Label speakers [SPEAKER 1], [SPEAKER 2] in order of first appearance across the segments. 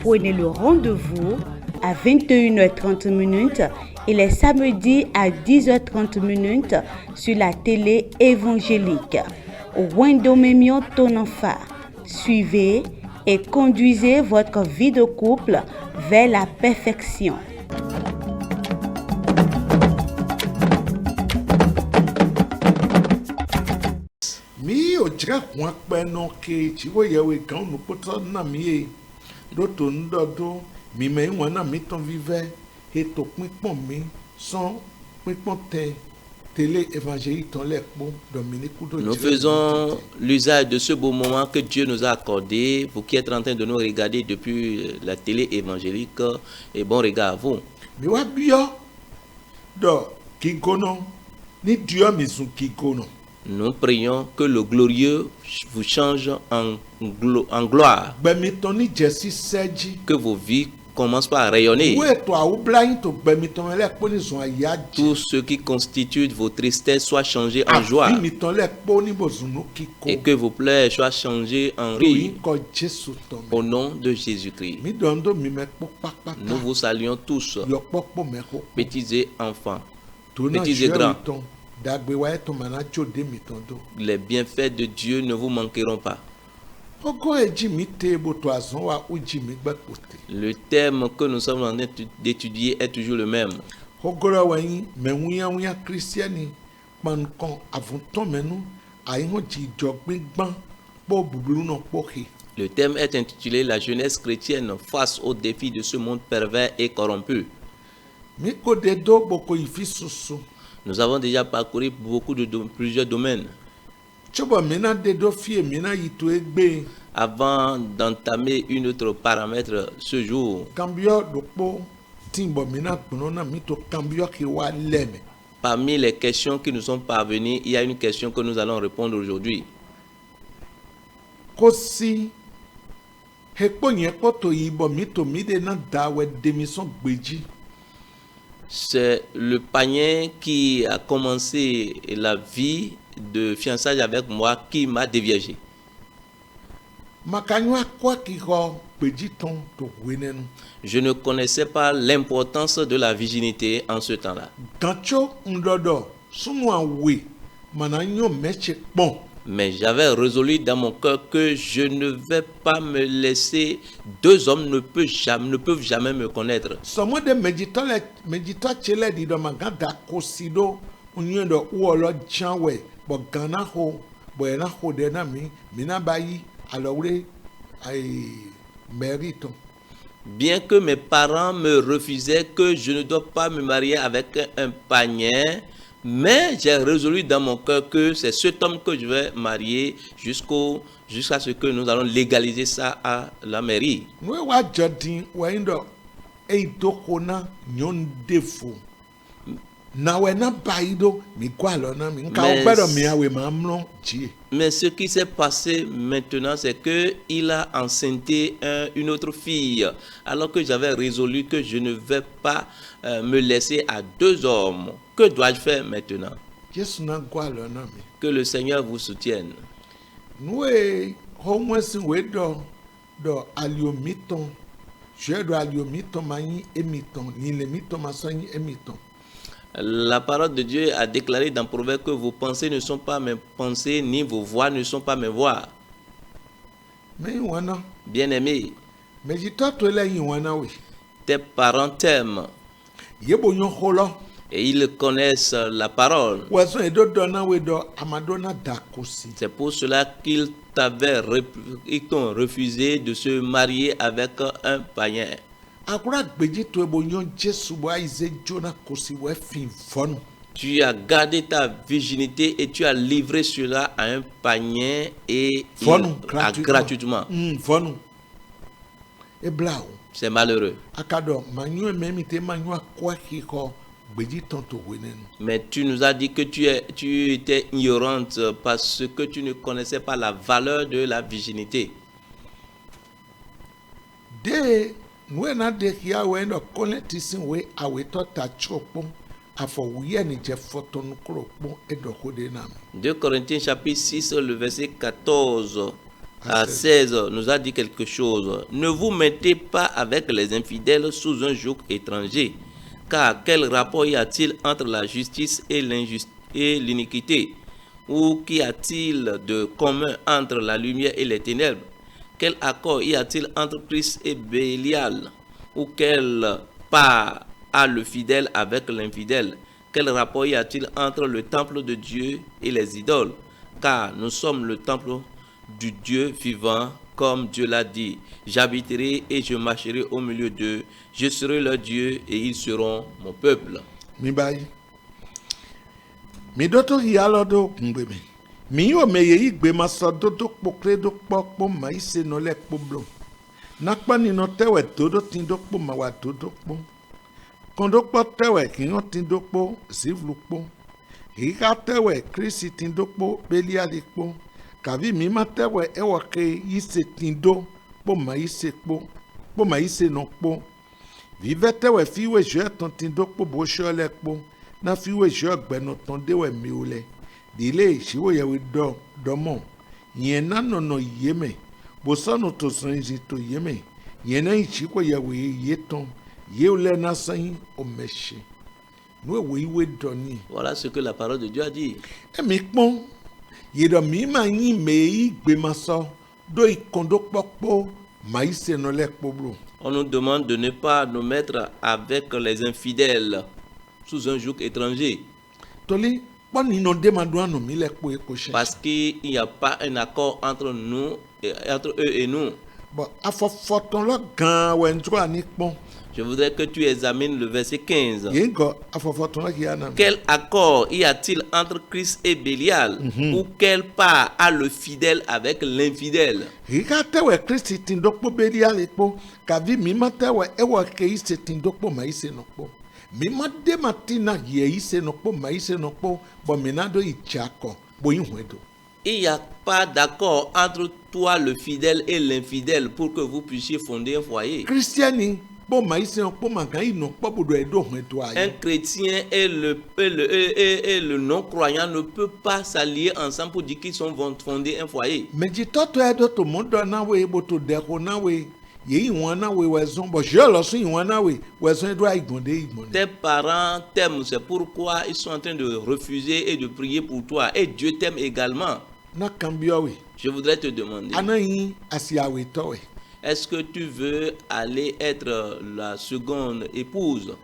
[SPEAKER 1] prenez le rendez-vous à 21h30 et les samedis à 10h30 sur la télé évangélique. Wendomemion Tonenfa. Suivez et conduisez votre vie de couple vers la perfection.
[SPEAKER 2] Mi o jira kwa peno ke chiwo yewe kan no poto na mi do to ndodo mi me won na mi ton vive e to pinpon mi son pinpon télé évangélique ton lepo Dominique Kudo.
[SPEAKER 3] Nous faisons l'usage de ce beau moment que Dieu nous a accordé, vous qui êtes en train de nous regarder depuis la télé évangélique, et bon regard à vous.
[SPEAKER 2] Mi wa bio do kigono ni Dieu mi sun kigono.
[SPEAKER 3] Nous prions que le glorieux vous change en gloire, que vos vies commencent par rayonner. Tout ce qui constitue vos tristesses soit changé en joie et que vos pleurs soient changés en rire. Au nom de Jésus-Christ, nous vous saluons tous, petits et enfants, petits et grands. Les bienfaits de Dieu ne vous manqueront pas. Le thème que nous sommes en train d'étudier est toujours le même. Le thème est intitulé La jeunesse chrétienne face aux défis de ce monde pervers et corrompu. Nous avons déjà parcouru plusieurs domaines. Avant d'entamer une autre paramètre ce jour, parmi les questions qui nous sont parvenues, il y a une question que nous allons répondre aujourd'hui. C'est le païen qui a commencé la vie de fiançailles avec moi qui m'a déviégé. Je ne connaissais pas l'importance de la virginité en ce temps-là. Mais j'avais résolu dans mon cœur que je ne vais pas me laisser, deux hommes ne peuvent jamais me connaître. Bien que mes parents me refusaient que je ne dois pas me marier avec un païen, mais j'ai résolu dans mon cœur que c'est cet homme que je vais marier jusqu'à ce que nous allons légaliser ça à la mairie. Mais ce qui s'est passé maintenant, c'est qu'il a enceinté une autre fille, alors que j'avais résolu que je ne vais pas me laisser à deux hommes. Que dois-je faire maintenant? Que le Seigneur vous soutienne. La parole de Dieu a déclaré dans Proverbe que vos pensées ne sont pas mes pensées, ni vos voix ne sont pas mes voix. Bien-aimé, tes parents t'aiment et ils connaissent la parole. C'est pour cela qu'ils t'ont refusé de se marier avec un païen. Tu as gardé ta virginité et tu as livré cela à un païen et gratuitement. C'est malheureux. Mais tu nous as dit que tu étais ignorante parce que tu ne connaissais pas la valeur de la virginité. Deux Corinthiens chapitre 6, le verset 14. à 16 nous a dit quelque chose. Ne vous mettez pas avec les infidèles sous un joug étranger, car quel rapport y a-t-il entre la justice et l'iniquité? Ou qu'y a-t-il de commun entre la lumière et les ténèbres? Quel accord y a-t-il entre Christ et Bélial? Ou quel part a le fidèle avec l'infidèle? Quel rapport y a-t-il entre le temple de Dieu et les idoles? Car nous sommes le temple du Dieu vivant, comme Dieu l'a dit. J'habiterai et je marcherai au milieu d'eux. Je serai leur Dieu et ils seront mon peuple.
[SPEAKER 2] Mi bayi. Mi doto yalo do kungbe mi. Mi yo me ye igbe ma so dodo pokre do pokpo ma ise no le poblo. Nakpa ni no tewe dodo tin do po ma wa dodo po. Kondo po tewe ki no tin do po sivlu po. Hika tewe Krisi tin do po belia di po. Kavi mi ma tewe ewa ke ise tin do po ma ise po. Po ma ise no po. Vive tewe fiwe je ton tin do po bo shole po. Na fiwe je gbeno ton dewe mi ole. Dile shiwo ye we do mo. Yen na no yeme. Bo sono to sanji to yeme. Yen na ichiko ye we yeton. Ye ole na san o meshe. No we we doni.
[SPEAKER 3] Voilà ce que la parole de Dieu a dit.
[SPEAKER 2] E mi pon. Ye do mi ma yin me igbe ma so. Do ikondo popo ma ise no le poblo.
[SPEAKER 3] On nous demande de ne pas nous mettre avec les infidèles sous un joug étranger.
[SPEAKER 2] Toli poni no demando no mi le po e ko she.
[SPEAKER 3] Parce qu'il n'y a pas un accord entre nous, entre eux et nous.
[SPEAKER 2] Bon, afofoton lo gan we ntro ani pon.
[SPEAKER 3] Je voudrais que tu examines le verset 15.
[SPEAKER 2] Yengo afofoton lo ki ana.
[SPEAKER 3] Quel accord y a-t-il entre Christ et Bélial? Ou quelle part a le fidèle avec l'infidèle?
[SPEAKER 2] Hika tewe Kristi tindokpo beli alekpo kavi mima tewe ewa ke ise tindokpo ma ise nokpo. Mima de matina ye ise nokpo ma ise nokpo bo minado ichako bo inwedo.
[SPEAKER 3] Il n'y a pas d'accord entre toi, le fidèle, et l'infidèle pour que vous puissiez fonder un foyer.
[SPEAKER 2] Christiani bo ma ise nokpo ma kan inokpo bodo edo hwedo
[SPEAKER 3] Un
[SPEAKER 2] aye.
[SPEAKER 3] chrétien et le non-croyant ne peuvent pas s'allier ensemble pour dire qu'ils vont fonder un foyer.
[SPEAKER 2] Meji toto edo to mondo na we bo to deko na we ye iwan na we wezon bo je lo so iwan na we wezon edo igbonde.
[SPEAKER 3] Tes parents t'aiment, c'est pourquoi ils sont en train de refuser et de prier pour toi. Et Dieu t'aime également.
[SPEAKER 2] Na kambio we.
[SPEAKER 3] Je voudrais te demander,
[SPEAKER 2] Anayi asiawe to we.
[SPEAKER 3] est-ce que tu veux aller être la seconde épouse?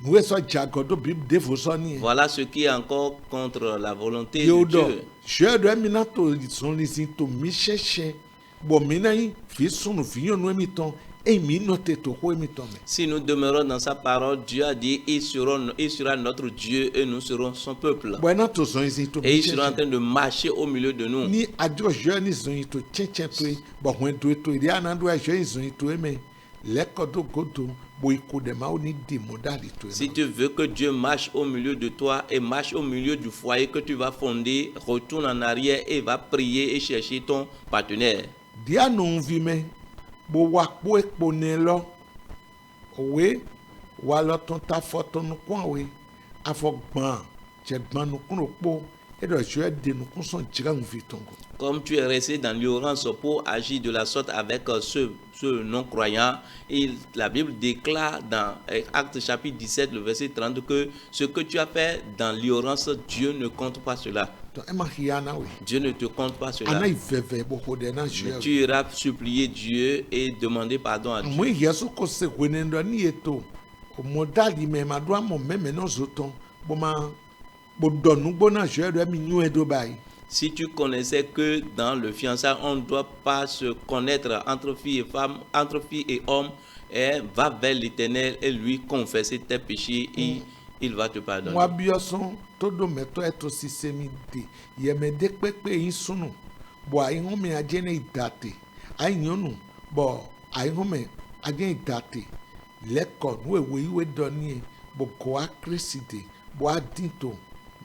[SPEAKER 2] Nous sommes jagodo bib dévotionné.
[SPEAKER 3] Voilà ce qui est encore contre la volonté de
[SPEAKER 2] Yodo,
[SPEAKER 3] Dieu.
[SPEAKER 2] je dois minato son lisinto mi chercher. Bon minai fi sunu fi yonu emiton e mi note to ko emiton me.
[SPEAKER 3] Si nous demeurons dans sa parole, Dieu a dit, il sera notre Dieu et nous serons son peuple.
[SPEAKER 2] Bueno to son lisinto
[SPEAKER 3] Et
[SPEAKER 2] mi
[SPEAKER 3] il sera en
[SPEAKER 2] chercher.
[SPEAKER 3] train de marcher au milieu de nous.
[SPEAKER 2] Ni ajo je ni zon to cheche to bo hwen do to ri anando a je zon to eme. Lekodo godo bo iko de ma oni di modali to.
[SPEAKER 3] Si tu veux que Dieu marche au milieu de toi et marche au milieu du foyer que tu vas fonder, retourne en arrière et va prier et chercher ton partenaire.
[SPEAKER 2] Dia no vi me bo wa po ekpone lo. Owe wa lo ton ta foto no kwa we afogban je gban no kun po e do je de no kun son jira un vitongo.
[SPEAKER 3] Comme tu es resté dans l'ignorance pour agir de la sorte avec ce non-croyant, la Bible déclare dans Actes chapitre 17, le verset 30, que ce que tu as fait dans l'ignorance, Dieu ne compte pas cela.
[SPEAKER 2] To e ma hiana we.
[SPEAKER 3] Dieu ne te compte pas cela.
[SPEAKER 2] Ana iveve bo ko de na
[SPEAKER 3] Mais
[SPEAKER 2] je.
[SPEAKER 3] tu iras supplier Dieu et demander pardon à Dieu.
[SPEAKER 2] Mo yeso ko se wenendo ni eto. O modali me ma do amo me no zoton. Bo ma bo donu bo na je do mi nu edo bai.
[SPEAKER 3] Si tu connaissais que dans le fiançailles, on ne doit pas se connaître entre filles et femmes, entre filles et hommes, et va vers l'Éternel et lui confesser tes péchés et il va te pardonner.
[SPEAKER 2] Mo abioson to do meto eto sisemi de. Ye me de pepe yin sunu. Bo ai home ajene idate. Ai nyonu bo ai home ajene idate. Leko no we doni bo ko akriside bo adinto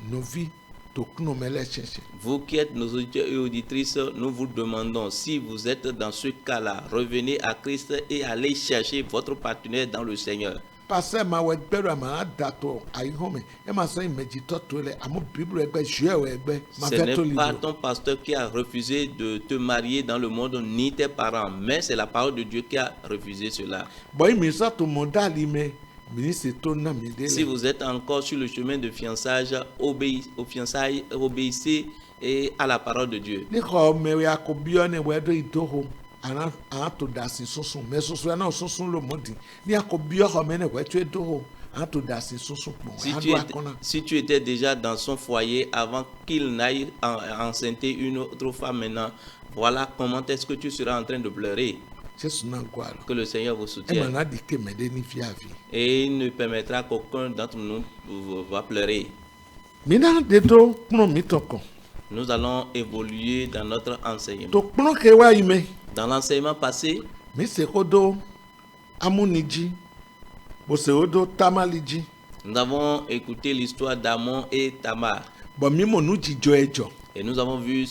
[SPEAKER 2] novi to kuno mele chercher.
[SPEAKER 3] Vous qui êtes nos auditeurs et auditrices, nous vous demandons, si vous êtes dans ce cas-là, revenez à Christ et allez chercher votre partenaire dans le Seigneur.
[SPEAKER 2] passer ma ouais gbero ma dato ayi home e ma so imeji to to le amo bible egbe jue we egbe ma
[SPEAKER 3] Ce
[SPEAKER 2] fait to
[SPEAKER 3] n'est pas
[SPEAKER 2] libro
[SPEAKER 3] ton pasteur qui a refusé de te marier dans le monde, ni tes parents, mais c'est la parole de Dieu qui a refusé cela.
[SPEAKER 2] boy mi so to modali me mi se to na mi de
[SPEAKER 3] Si
[SPEAKER 2] le
[SPEAKER 3] vous êtes encore sur le chemin de fiançage, obéissez et à la parole de Dieu.
[SPEAKER 2] ni ko me we akobio ne we do idoho ana to dasi sunsun me sunsun na sunsun lo modi ni akobio ho me ne we to idoho ana to dasi sunsun po
[SPEAKER 3] Si tu étais déjà dans son foyer avant qu'il n'aille enceinte une autre femme maintenant, voilà comment est-ce que tu seras en train de pleurer.
[SPEAKER 2] Jésus na gwalo
[SPEAKER 3] Que le Seigneur vous
[SPEAKER 2] e
[SPEAKER 3] soutienne.
[SPEAKER 2] ma na dike me de ni fiavi
[SPEAKER 3] Et il ne permettra qu'aucun d'entre nous va pleurer.
[SPEAKER 2] mi na de to kno mi to kon
[SPEAKER 3] Nous allons évoluer dans notre enseignement.
[SPEAKER 2] to kno ke wa ime
[SPEAKER 3] Dans l'enseignement passé,
[SPEAKER 2] mi se kodo amuniji bo se odo tamaliji
[SPEAKER 3] nous avons écouté l'histoire d'Amon et Tamar.
[SPEAKER 2] bo mi mo nu jijo ejo
[SPEAKER 3] Et nous avons vu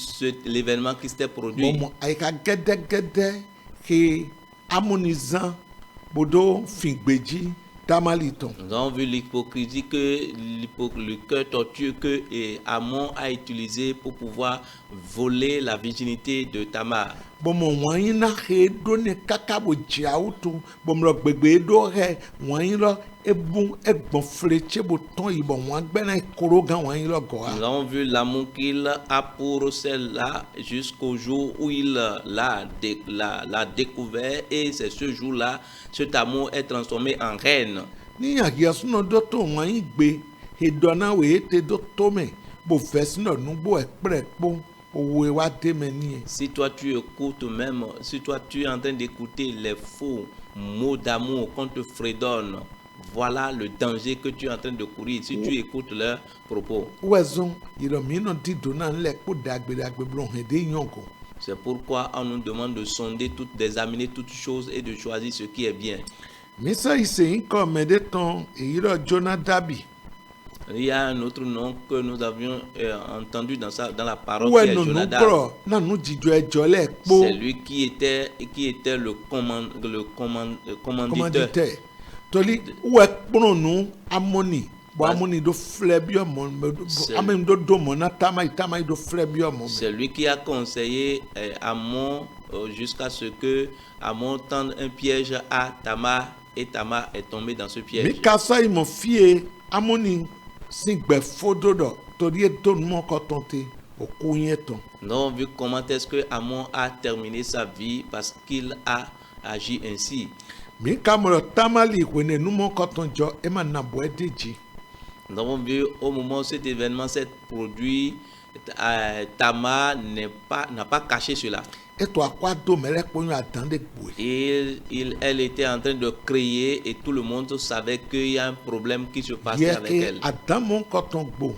[SPEAKER 3] l'événement qui s'était produit.
[SPEAKER 2] mo aika gede ke amunizan bodo fingbeji tamaliton
[SPEAKER 3] Nous avons vu l'hypocrisie que le cœur tortueux que Amon a utilisé pour pouvoir voler la virginité de Tamar.
[SPEAKER 2] bo mo wan na he do ne kaka bo jiautu bo mo gbegbe do he wan lo ebun egbon fleche bo ton ibo wan gbe na koro gan wan lo go
[SPEAKER 3] Nous avons vu l'amour qu'il a pour celle-là jusqu'au jour où il l'a découvert, et c'est ce jour-là, cet amour est transformé en reine.
[SPEAKER 2] ni agiasu no do to wan gbe he do na we te do to me bo fesi no nu bo epre po owe wa de me ni
[SPEAKER 3] Si toi tu écoutes même, si toi tu es en train d'écouter les faux mots d'amour qu'on te fredonne, voilà le danger que tu es en train de courir si tu écoutes leurs propos.
[SPEAKER 2] wezon iro mi no di do na le po dagbe blo he de yonko
[SPEAKER 3] C'est pourquoi on nous demande de sonder toutes, d'examiner toutes choses et de choisir ce qui est bien.
[SPEAKER 2] mi so ise ko me de ton e iro Jonadabi
[SPEAKER 3] Il y a un autre nom que nous avions entendu dans la parole
[SPEAKER 2] we
[SPEAKER 3] qui est
[SPEAKER 2] no nu
[SPEAKER 3] Jonadab.
[SPEAKER 2] bro na nu jijo ejo le po
[SPEAKER 3] C'est lui qui était le commanditeur.
[SPEAKER 2] commanditaire toli we kpro nu amoni bo
[SPEAKER 3] Ouais.
[SPEAKER 2] amoni do fle bi omo
[SPEAKER 3] C'est-
[SPEAKER 2] amem do mo na tamai do fle bi omo
[SPEAKER 3] C'est lui qui a conseillé Amon jusqu'à ce que Amon tende un piège à Tamar, et Tamar est tombé dans ce
[SPEAKER 2] mi
[SPEAKER 3] piège.
[SPEAKER 2] ka so imo fie amoni si gbe fodo do tori e do mo ko tonte oku yen ton
[SPEAKER 3] Nous avons vu comment est-ce que Amon a terminé sa vie parce qu'il a agi ainsi.
[SPEAKER 2] mi ka mo tamali wene nu mo ko ton jo e ma na bo edeji
[SPEAKER 3] Nous avons vu au moment où cet événement s'est produit, Tamar n'a pas caché cela.
[SPEAKER 2] e to akwa do mele ponyo atande gboe
[SPEAKER 3] Elle était en train de crier et tout le monde savait qu'il y a un problème qui se passait
[SPEAKER 2] ye
[SPEAKER 3] avec
[SPEAKER 2] ke
[SPEAKER 3] elle.
[SPEAKER 2] adam mo ko ton gbo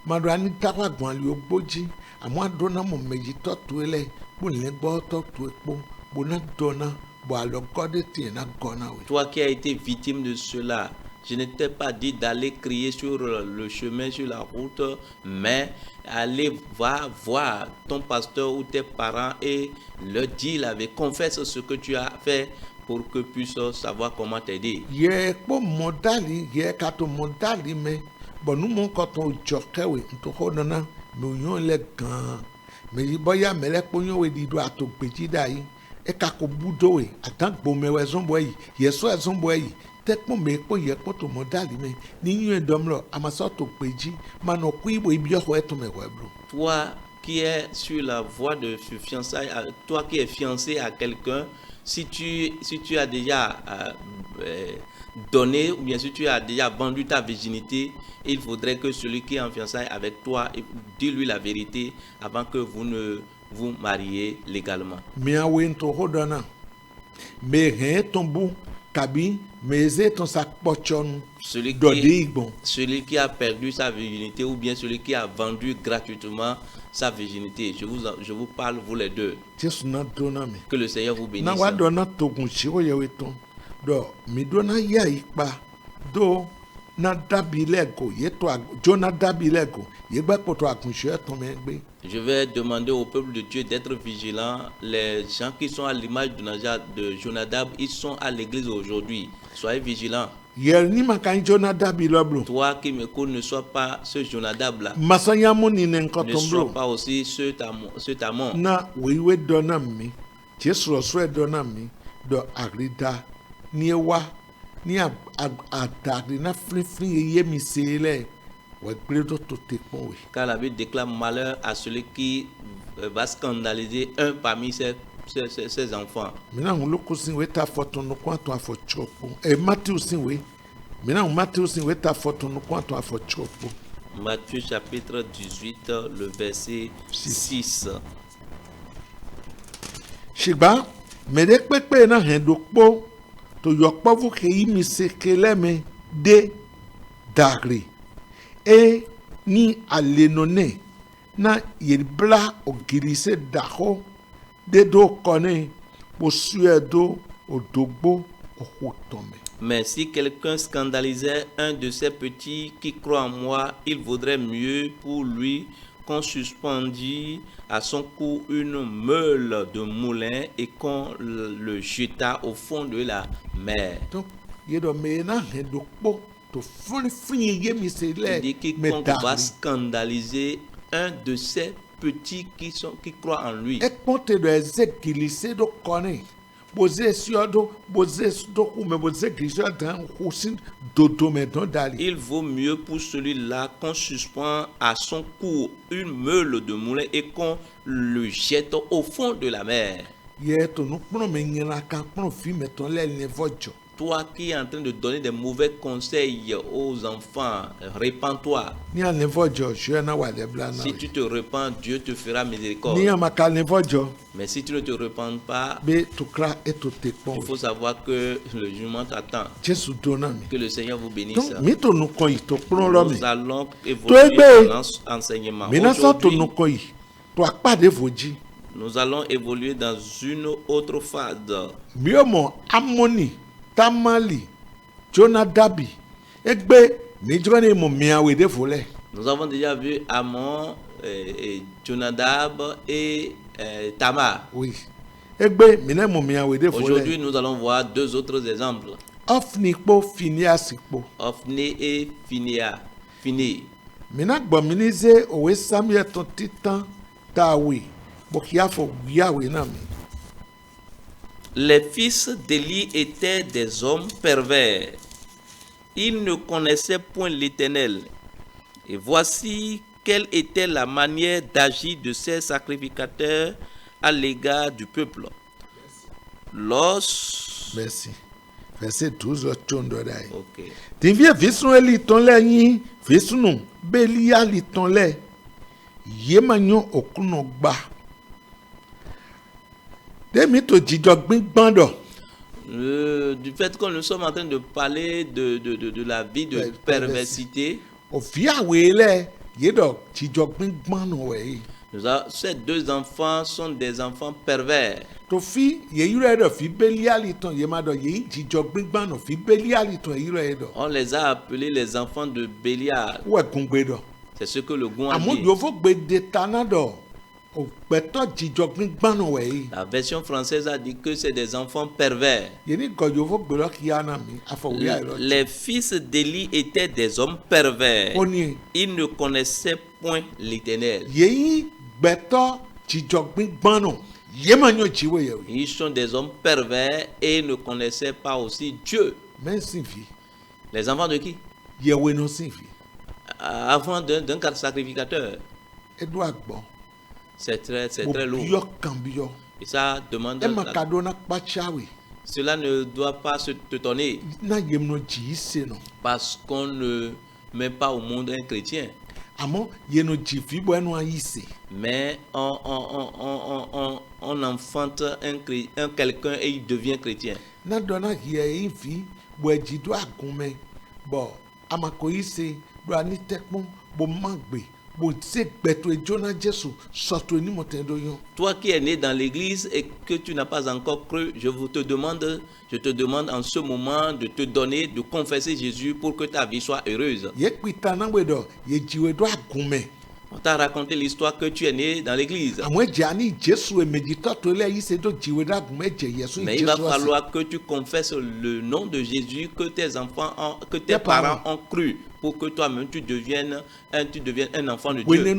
[SPEAKER 2] ma do ani takwa gwan li ogboji amo do na mo meji to to ele bo le gbo to to epo bo na do na bo alo gode ti na gona we
[SPEAKER 3] Toi qui as été victime de cela, je ne t'ai pas dit d'aller crier sur le chemin, sur la route, mais aller voir ton pasteur ou tes parents et leur dire, confesse ce que tu as fait pour que puissent savoir comment t'aider.
[SPEAKER 2] ye po modali ye ka to modali me bo nu mo ko ton jo kewe to ho na me oyan le gan me yi boya mele ponyo we di do ato gbeji dai e ka ko budo we atan gbo me we zon boy ye so e zon boy te po me po ye po to modali me ni yin edom lo amaso to gbeji ma no ku ibo ibi ho eto me we bro
[SPEAKER 3] Toi qui es sur la voie de fiançailles, toi qui es fiancé à quelqu'un, si tu as déjà donné, ou bien si tu as déjà vendu ta virginité, il faudrait que celui qui est en fiançailles avec toi, dis-lui la vérité avant que vous ne vous mariez légalement.
[SPEAKER 2] mi awe nto ho do na me he ton bu kabi me ze ton sa pochon
[SPEAKER 3] Celui
[SPEAKER 2] do
[SPEAKER 3] qui,
[SPEAKER 2] de igbon
[SPEAKER 3] celui qui a perdu sa virginité ou bien celui qui a vendu gratuitement sa virginité, je vous parle, vous les deux.
[SPEAKER 2] Jesu na do na me
[SPEAKER 3] Que le Seigneur vous bénisse.
[SPEAKER 2] na wa do na togun si o ye we ton do mi do na ya ipa do Nadabi lego yeto Jonadabi lego yegba poto akunse ton megbe.
[SPEAKER 3] Je vais demander au peuple de Dieu d'être vigilant. Les gens qui sont à l'image de Jonadab, ils sont à l'église aujourd'hui. Soyez vigilants.
[SPEAKER 2] Yer ni makan Jonadabi loblo.
[SPEAKER 3] Toi qui me connais, ne sois pas ce Jonadab-là.
[SPEAKER 2] Masanya moni
[SPEAKER 3] Ne
[SPEAKER 2] nenkotomblo.
[SPEAKER 3] sois pas aussi ce Tamon.
[SPEAKER 2] Na wewe donami. Jesu oswe donami do agrida ni ewa ni adagri na frifri ye mi sele.
[SPEAKER 3] Car la Bible déclare malheur à celui qui va scandaliser un parmi ses enfants.
[SPEAKER 2] Maintenant, on look aussi où ta photo no quanto a photo. Et Matthieu aussi oui. Maintenant, Matthieu aussi où ta photo no quanto a photo.
[SPEAKER 3] Matthieu chapitre 18, le verset 6.
[SPEAKER 2] Shiba, mais dès que na hendokpo to yokpo vu ke imi se keleme de dagri. Et ni alenone na yelbla ogilise daho de do kone posuedo odogbo ohotome.
[SPEAKER 3] Mais si quelqu'un scandalisait un de ces petits qui croient en moi, il vaudrait mieux pour lui qu'on suspendît à son cou une meule de moulin et qu'on le jetât au fond de la mer.
[SPEAKER 2] Donc, yedo mena hendokpo.
[SPEAKER 3] Il dit quiconque va scandaliser un de ces petits qui croient en lui. Il vaut mieux pour celui-là qu'on suspend à son cou une meule de moulin et qu'on le jette au fond de la mer. Toi qui es en train de donner des mauvais conseils aux enfants, répands-toi. Si tu te repens, Dieu te fera miséricorde. Mais si tu ne te repens pas, il faut savoir que le jugement t'attend. Que le Seigneur vous bénisse. Nous allons évoluer dans l'enseignement. Aujourd'hui, nous allons évoluer dans une autre phase.
[SPEAKER 2] Tamali, Jonadabi, Egbe, Midjone mo miawe de volé.
[SPEAKER 3] Nous avons déjà vu Amon, Jonadab et Tamar.
[SPEAKER 2] Oui. Egbe, mine mo miawe de volé.
[SPEAKER 3] Aujourd'hui, nous allons voir deux autres exemples.
[SPEAKER 2] Ofni po Phineas po.
[SPEAKER 3] Ofni et Fini.
[SPEAKER 2] Mina gbominize owe Samuel ton titan Dawi. Bokia fo Yahweh nami.
[SPEAKER 3] Les fils d'Élie étaient des hommes pervers. Ils ne connaissaient point l'Éternel. Et voici quelle était la manière d'agir de ces sacrificateurs à l'égard du peuple.
[SPEAKER 2] Merci. Verset 12,
[SPEAKER 3] Ok.
[SPEAKER 2] Tivie visnu eliton le yin, visnu belia liton le. Yemanyo okuno gba. Du
[SPEAKER 3] fait que nous sommes en train de parler de la vie de perversité, ces deux enfants sont des enfants pervers. On les a appelés les enfants de Bélial. C'est ce que le Goût a dit. La version française a dit que c'est des enfants pervers. Les fils d'Élie étaient des hommes pervers. Ils ne connaissaient point l'Éternel. Ils sont des hommes pervers et ne connaissaient pas aussi Dieu. Les enfants de qui? Avant d'un sacrificateur. C'est très lourd. Et ça demande. Cela ne doit pas se t'étonner. Parce qu'on ne met pas au monde un chrétien. Mais on enfante un quelqu'un et il devient chrétien.
[SPEAKER 2] bo se gbeto ejona Jesu soto ni motendo yon.
[SPEAKER 3] Toi qui es né dans l'église et que tu n'as pas encore cru, je te demande en ce moment de te donner, de confesser Jésus pour que ta vie soit heureuse.
[SPEAKER 2] Ye kwita na wedo ye jiwe do agume.
[SPEAKER 3] On t'a raconté l'histoire que tu es né dans l'église.
[SPEAKER 2] Amwe jani Jesu e medita to le yi se do jiwe do agume je Yesu
[SPEAKER 3] Mais il va falloir que tu confesses le nom de Jésus que tes enfants que tes parents ont cru pour que toi-même tu deviennes un enfant de Dieu.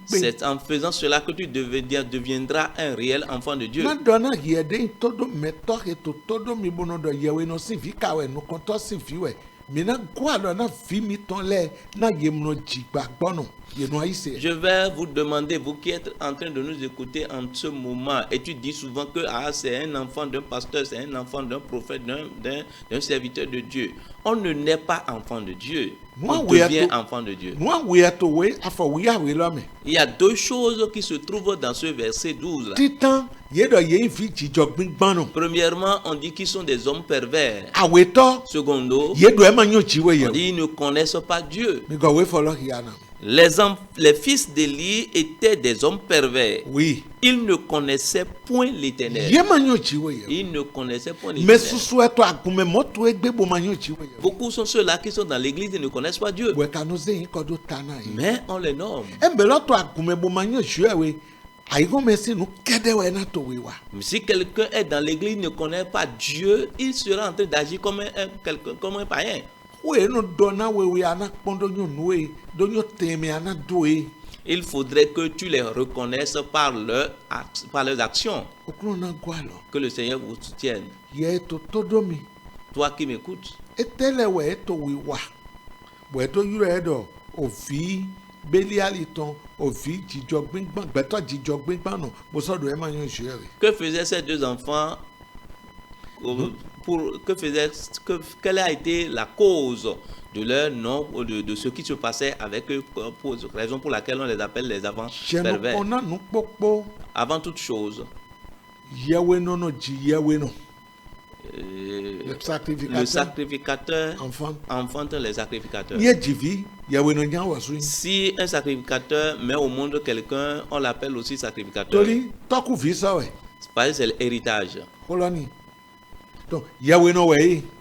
[SPEAKER 3] C'est en faisant cela que tu deviendras un réel enfant de Dieu. Je vais vous demander, vous qui êtes en train de nous écouter en ce moment, et tu dis souvent que c'est un enfant d'un pasteur, c'est un enfant d'un prophète, d'un serviteur de Dieu. On ne naît pas enfant de Dieu. On devient enfant de Dieu. Il y a deux choses qui se trouvent dans ce verset 12. Premièrement, on dit qu'ils sont des hommes pervers. Secondo, on dit qu'ils ne connaissent pas Dieu. Les fils d'Élie étaient des hommes pervers.
[SPEAKER 2] Oui.
[SPEAKER 3] Ils ne connaissaient point l'Éternel. Ils ne connaissaient point l'Éternel. Beaucoup sont ceux-là qui sont dans l'église et ne connaissent pas Dieu. Mais on les nomme. Si quelqu'un est dans l'église et ne connaît pas Dieu, il sera en train d'agir comme un païen. Il faudrait que tu les reconnaisses par leurs actions. Que le Seigneur vous soutienne. Toi qui m'écoutes. Que faisaient ces deux enfants? Quelle a été la cause de leur nom, de ce qui se passait avec eux, raison pour laquelle on les appelle les enfants pervers? Avant toute chose, le sacrificateur enfante les sacrificateurs. Si un sacrificateur met au monde quelqu'un, on l'appelle aussi sacrificateur. Parce que c'est l'héritage.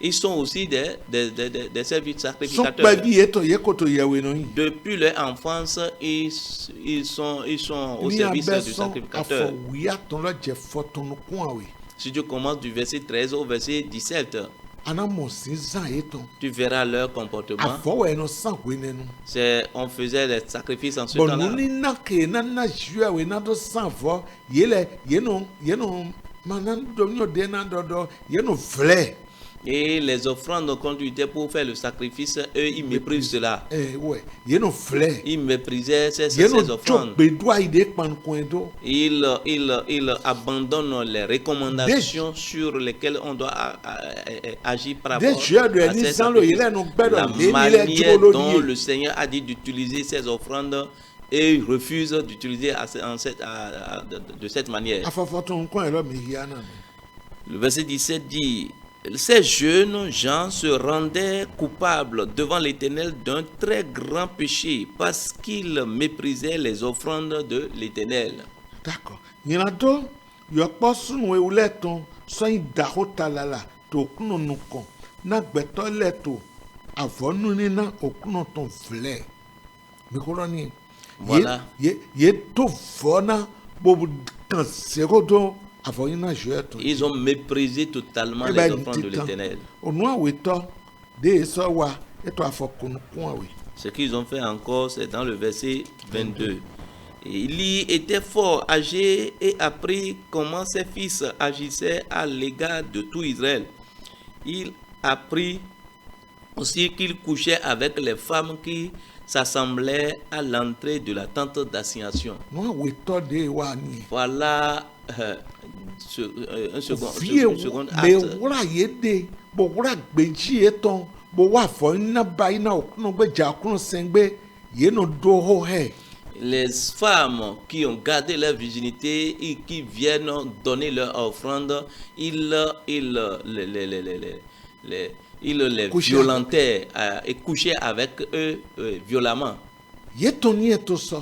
[SPEAKER 3] Ils sont aussi des services sacrificateurs. Depuis leur enfance, ils sont au service du sacrificateur. Si tu commences du verset 13 au verset 17, tu verras leur comportement. On faisait des sacrifices en ce temps-là. Et les offrandes qu'on utilisait pour faire le sacrifice, eux, ils méprisent cela. Ils méprisaient ces offrandes. Ils abandonnent les recommandations sur lesquelles on doit agir par rapport à ces sacrifices. La manière dont le Seigneur a dit d'utiliser ces offrandes, et ils refusent d'utiliser de cette manière. Le verset 17 dit: ces jeunes gens se rendaient coupables devant l'Éternel d'un très grand péché parce qu'ils méprisaient les offrandes de l'Éternel.
[SPEAKER 2] D'accord.
[SPEAKER 3] Voilà. Ils ont méprisé totalement les offrandes de l'Éternel. Ce qu'ils ont fait encore, c'est dans le verset 22. Il était fort âgé et apprit comment ses fils agissaient à l'égard de tout Israël. Il apprit aussi qu'il couchait avec les femmes qui s'assemblaient à l'entrée de la tente d'assignation. Voilà un second acte. Les femmes qui ont gardé leur virginité et qui viennent donner leur offrande, ils les violentaient et couchaient avec eux violemment.
[SPEAKER 2] Yé ton ni eto so.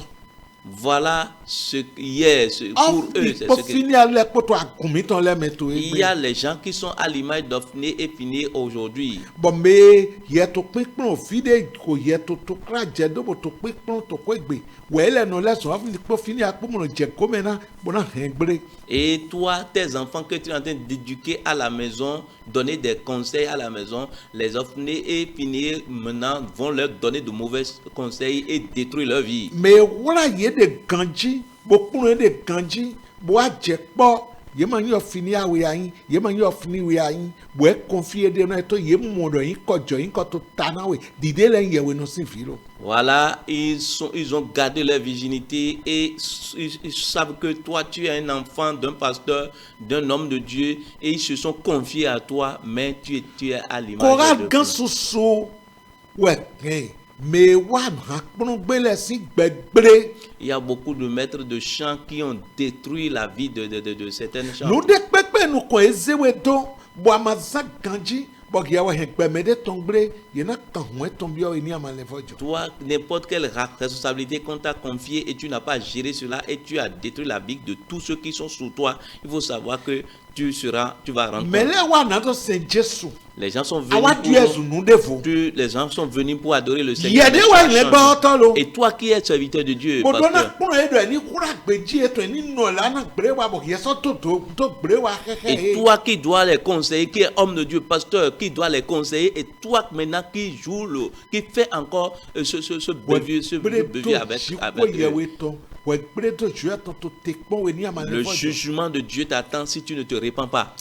[SPEAKER 3] Voilà ce qui est pour eux. C'est
[SPEAKER 2] Pour
[SPEAKER 3] ce que...
[SPEAKER 2] finir aller pour toi combien ton les meto.
[SPEAKER 3] Il y a les gens qui sont à l'image d'Ophné et Phiné aujourd'hui.
[SPEAKER 2] Bon mais yé to pépon fide ko yé to kra je do bo to pépon to ko egbe. Ouais les no les so pour finir pour mon je ko mena bona hengbre.
[SPEAKER 3] Et toi, tes enfants que tu es en train d'éduquer à la maison, donner des conseils à la maison, les Ophné et Phiné maintenant vont leur donner de mauvais conseils et détruire leur vie.
[SPEAKER 2] Mais voilà yé de ganji, beaucoup de ganji, bois je po. Yé man yo fini awe ayin, yé man yo fini we ayin, boe confier de no to yé modo yin ko jo yin ko to tanawe, dide len ye we no sin filo.
[SPEAKER 3] Voilà, ils ont gardé leur virginité et ils savent que toi, tu es un enfant d'un pasteur, d'un homme de Dieu et ils se sont confiés à toi, mais tu es à l'image
[SPEAKER 2] Kora
[SPEAKER 3] de
[SPEAKER 2] gan
[SPEAKER 3] Dieu.
[SPEAKER 2] so ouais, mais wa rakpon gbele si gbegbre.
[SPEAKER 3] Il y a beaucoup de maîtres de chants qui ont détruit la vie de certaines chants.
[SPEAKER 2] Nous de pepe nous ko ezewe do, bo amaza ganji, bo ya wa hekpe me de tongbre, ye na kan ho tombio ni amale fojo.
[SPEAKER 3] Toi, n'importe quelle responsabilité qu'on t'a confiée et tu n'as pas géré cela et tu as détruit la vie de tous ceux qui sont sous toi, il faut savoir que tu vas rendre
[SPEAKER 2] Mais
[SPEAKER 3] compte.
[SPEAKER 2] le wa na to se Jesu.
[SPEAKER 3] Les gens sont
[SPEAKER 2] Awa
[SPEAKER 3] venus
[SPEAKER 2] Yesu
[SPEAKER 3] pour,
[SPEAKER 2] nous devo.
[SPEAKER 3] les gens sont venus pour adorer le Seigneur.
[SPEAKER 2] Yede wa le ba otolo.
[SPEAKER 3] Et toi qui es serviteur de Dieu,
[SPEAKER 2] Bodona
[SPEAKER 3] pasteur,
[SPEAKER 2] kpon edo ni kura gbeji eto ni no la na gbre wa bo yeso to gbre wa
[SPEAKER 3] et toi qui dois les conseiller, qui est homme de Dieu, pasteur, qui doit les conseiller, et toi maintenant qui joue qui fait encore ce bévier avec eux. Le jugement de Dieu t'attend si tu ne te répands pas.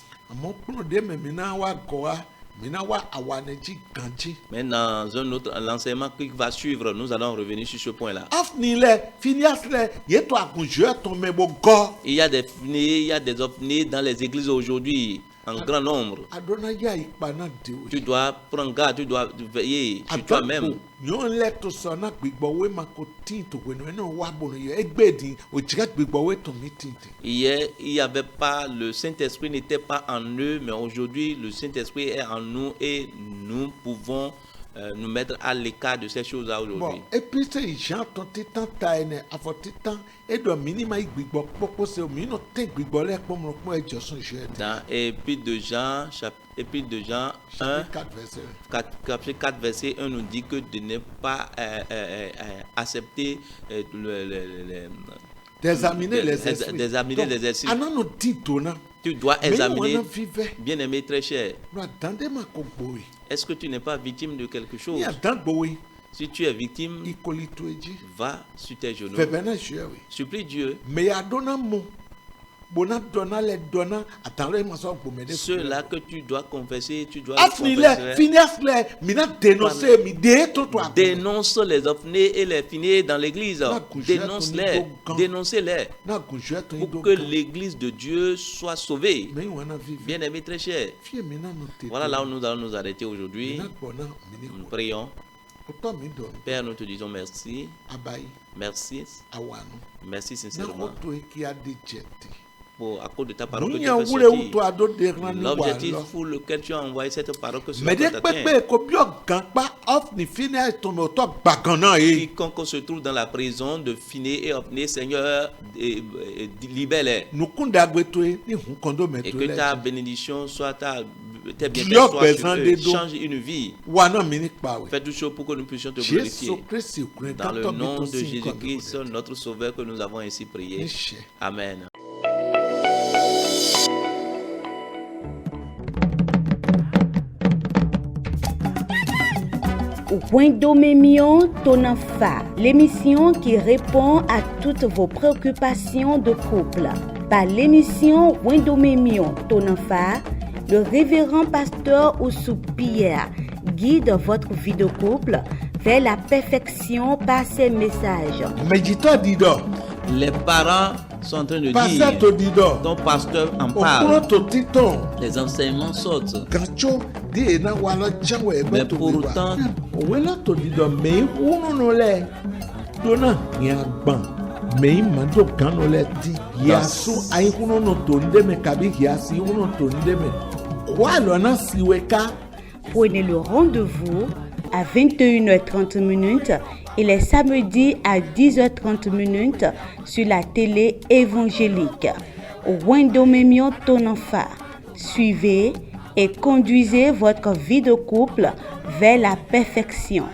[SPEAKER 3] Mais dans un autre l'enseignement qui va suivre, nous allons revenir sur ce point-là. Il y a des Phiné, il y a des Ophné dans les églises aujourd'hui, en grand nombre. Tu dois prendre garde, tu dois veiller sur toi-même. Hier, il n'y avait pas, le Saint-Esprit n'était pas en eux, mais aujourd'hui, le Saint-Esprit est en nous et nous pouvons nous mettre à l'écart de ces choses-là aujourd'hui.
[SPEAKER 2] Et puis c'est Jean ton titan taine avant titan et do minima igbigbo popo se mi no te gbigbo le pom ro pon ejo sun je.
[SPEAKER 3] Dans Épître de Jean, Épître de Jean 1, chapitre 4, verset 1 nous dit que de ne pas accepter
[SPEAKER 2] d'examiner les esprits.
[SPEAKER 3] D'examiner les esprits.
[SPEAKER 2] Anano titona.
[SPEAKER 3] Tu dois examiner, bien-aimé très cher. Est-ce que tu n'es pas victime de quelque chose? Si tu es victime, va sur tes genoux. Supplie Dieu. Ceux-là que tu dois confesser, tu dois dénonce les Ophné et les Phiné dans l'église. Dénonce-les. Dénoncez-les. Pour que l'église de Dieu soit sauvée. Bien-aimé très cher. Voilà là où nous allons nous arrêter aujourd'hui. Nous prions. Père, nous te disons merci. Merci. Merci sincèrement. À cause de ta parole que tu as fait sortir. L'objectif pour lequel tu as envoyé cette parole que cela quiconque se trouve dans la prison de Phiné et Ophné, Seigneur, libère-les. Et que ta bénédiction soit tes bienfaits soient sur eux. Change une vie. Fais tout chose pour que nous puissions te glorifier. Dans le nom de Jésus-Christ, notre Sauveur, que nous avons ainsi prié. Amen.
[SPEAKER 1] Wendomemion Tonafa, l'émission qui répond à toutes vos préoccupations de couple. Par l'émission Wendomemion Tonafa, le révérend pasteur Oussou Pierre guide votre vie de couple vers la perfection par ses messages.
[SPEAKER 3] Les parents sont en train de dire, ton pasteur en parle, les enseignements sortent. Mais pourtant,
[SPEAKER 1] prenez le rendez-vous à 21h30 et les samedis à 10h30 sur la télé évangélique. Wendomemio Tononfa. Suivez et conduisez votre vie de couple vers la perfection.